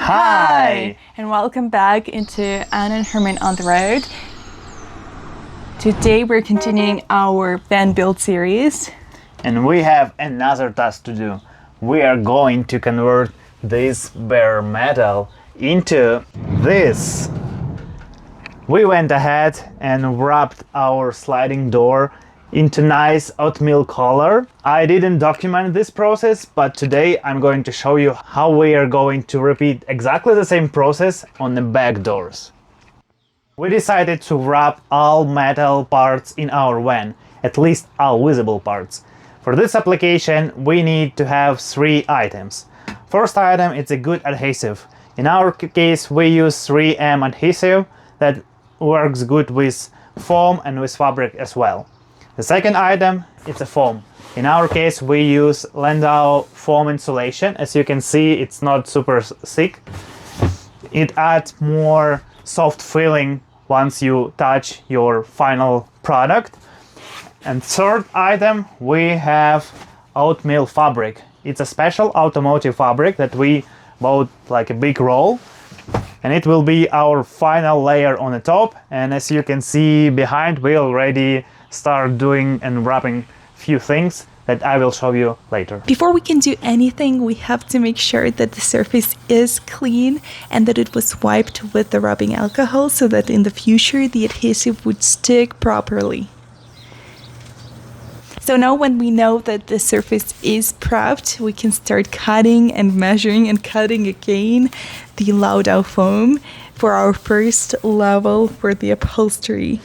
Hi! And welcome back into Anna and Herman on the road. Today we're continuing our van build series. And we have another task to do. We are going to convert this bare metal into this. We went ahead and wrapped our sliding door into nice oatmeal color. I didn't document this process, but today I'm going to show you how we are going to repeat exactly the same process on the back doors. We decided to wrap all metal parts in our van, at least all visible parts. For this application, we need to have 3 items. First item is a good adhesive. In our case, we use 3M adhesive that works good with foam and with fabric as well. The second item is a foam. In our case, we use Landau foam insulation. As you can see, it's not super thick. It adds more soft feeling once you touch your final product. And third item, we have oatmeal fabric. It's a special automotive fabric that we bought like a big roll. And it will be our final layer on the top. And as you can see behind, we already start doing and wrapping few things that I will show you later. Before we can do anything, we have to make sure that the surface is clean and that it was wiped with the rubbing alcohol so that in the future the adhesive would stick properly. So now when we know that the surface is prepped, we can start cutting and measuring and cutting again the Landau foam for our first level for the upholstery.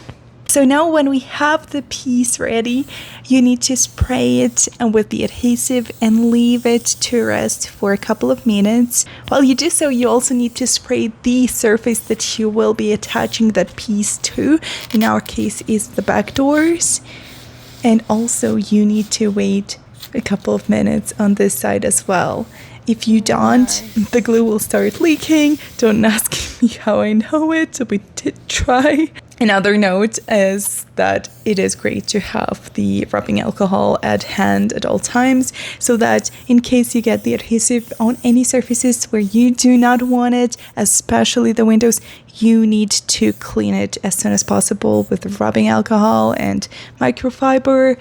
So now when we have the piece ready, you need to spray it with the adhesive and leave it to rest for a couple of minutes. While you do so, you also need to spray the surface that you will be attaching that piece to. In our case is the back doors. And also you need to wait a couple of minutes on this side as well. If you don't, the glue will start leaking. Don't ask me how I know it, we did try. Another note is that it is great to have the rubbing alcohol at hand at all times so that in case you get the adhesive on any surfaces where you do not want it, especially the windows, you need to clean it as soon as possible with rubbing alcohol and microfiber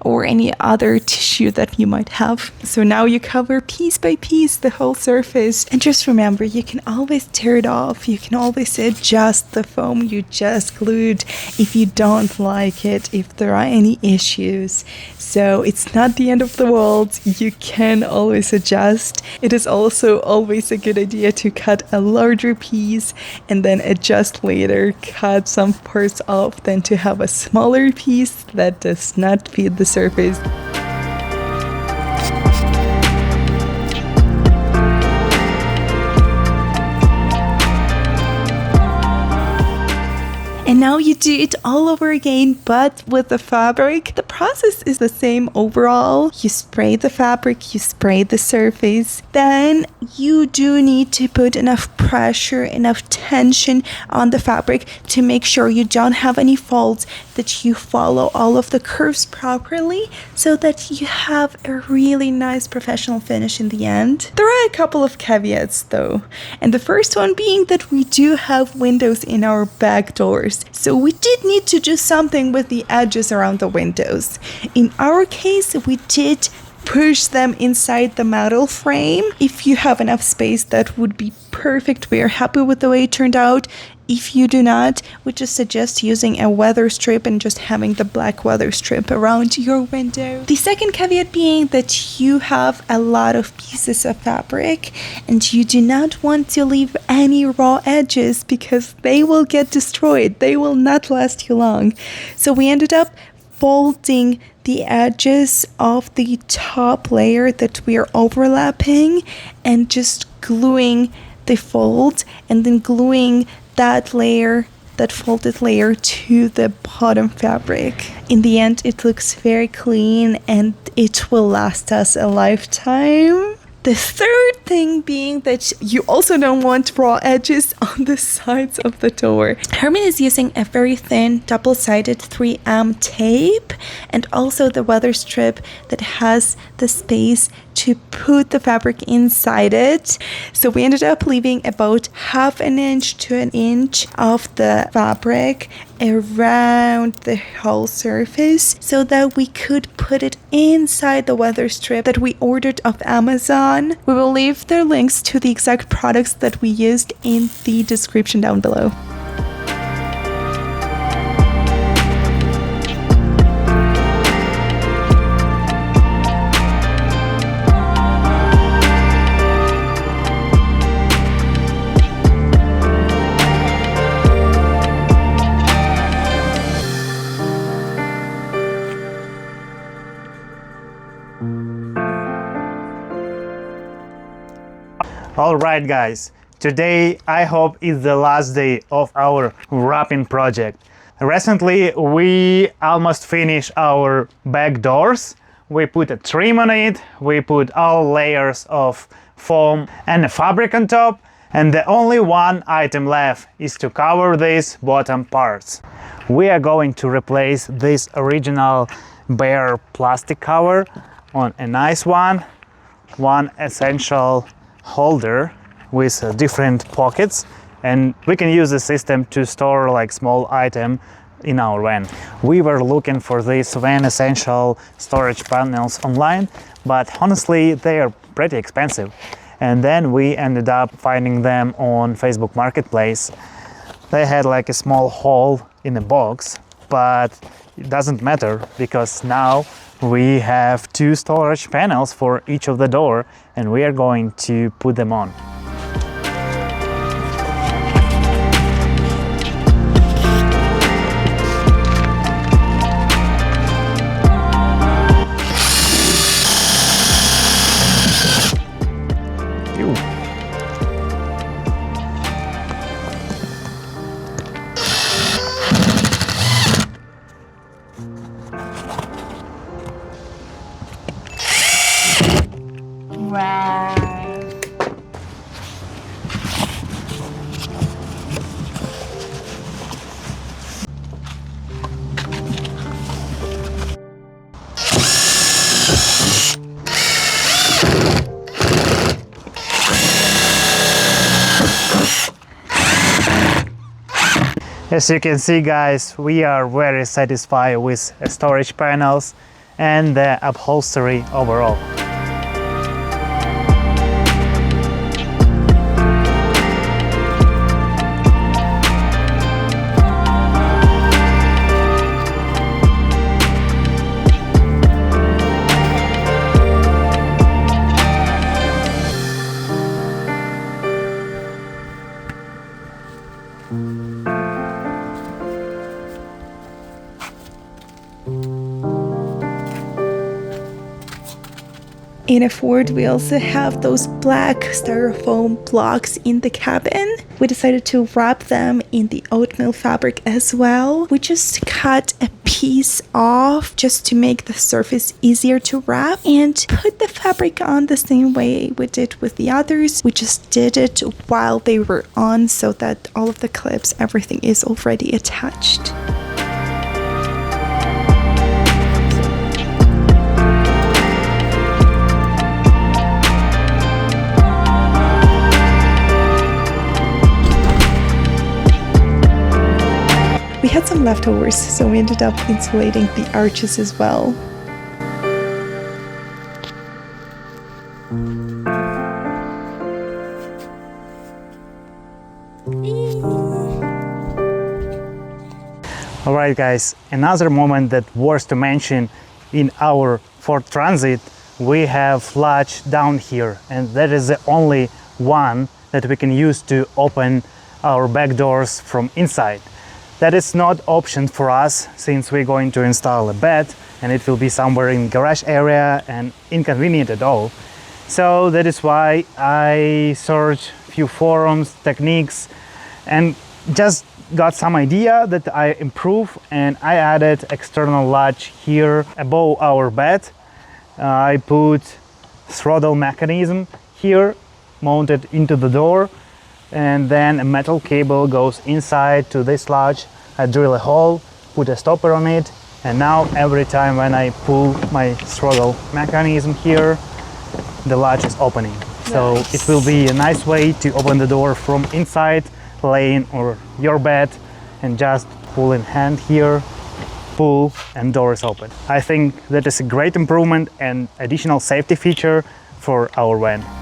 or any other tissue that you might have. So now you cover piece by piece the whole surface. And just remember, you can always tear it off. You can always adjust the foam you just glued if you don't like it, if there are any issues. So it's not the end of the world. You can always adjust. It is also always a good idea to cut a larger piece and then adjust later, cut some parts off, than to have a smaller piece that does not fit the surface. And now you do it all over again, but with the fabric. The process is the same overall. You spray the fabric, you spray the surface. Then you do need to put enough pressure, enough tension on the fabric to make sure you don't have any folds, that you follow all of the curves properly so that you have a really nice professional finish in the end. There are a couple of caveats though. And the first one being that we do have windows in our back doors. So we did need to do something with the edges around the windows. In our case, we did push them inside the metal frame. If you have enough space, that would be perfect. We are happy with the way it turned out. If you do not, we just suggest using a weather strip and just having the black weather strip around your window. The second caveat being that you have a lot of pieces of fabric and you do not want to leave any raw edges because they will get destroyed. They will not last you long. So we ended up folding the edges of the top layer that we are overlapping and just gluing the fold and then gluing that layer, that folded layer, to the bottom fabric. In the end, it looks very clean and it will last us a lifetime. The third thing being that you also don't want raw edges on the sides of the door. Herman is using a very thin double-sided 3M tape and also the weather strip that has the space to put the fabric inside it. So we ended up leaving about 1/2 inch to 1 inch of the fabric around the whole surface so that we could put it inside the weather strip that we ordered off Amazon. We will leave the links to the exact products that we used in the description down below. Alright guys, today I hope is the last day of our wrapping project. Recently we almost finished our back doors. We put a trim on it, we put all layers of foam and a fabric on top, and the only one item left is to cover these bottom parts. We are going to replace this original bare plastic cover on a nice one essential holder with different pockets, and we can use the system to store like small item in our van. We were looking for these van essential storage panels online, but honestly they are pretty expensive, and then we ended up finding them on Facebook Marketplace. They had like a small hole in a box, but it doesn't matter because now we have 2 storage panels for each of the door, and we are going to put them on. Ew. As you can see guys, we are very satisfied with the storage panels and the upholstery overall. In a Ford, we also have those black styrofoam blocks in the cabin. We decided to wrap them in the oatmeal fabric as well. We just cut a piece off just to make the surface easier to wrap and put the fabric on the same way we did with the others. We just did it while they were on so that all of the clips, everything is already attached. We had some leftovers, so we ended up insulating the arches as well. Alright guys, another moment that was to mention in our Ford Transit, we have latch down here, and that is the only one that we can use to open our back doors from inside. That is not option for us since we're going to install a bed and it will be somewhere in garage area and inconvenient at all. So that is why I searched few forums, techniques, and just got some idea that I improve, and I added external latch here above our bed. I put throttle mechanism here mounted into the door, and then a metal cable goes inside to this latch. I drill a hole, put a stopper on it, and now every time when I pull my throttle mechanism here, the latches opening. So it will be a nice way to open the door from inside, laying or your bed, and just pull in hand here, pull, and door is open. I think that is a great improvement and additional safety feature for our van.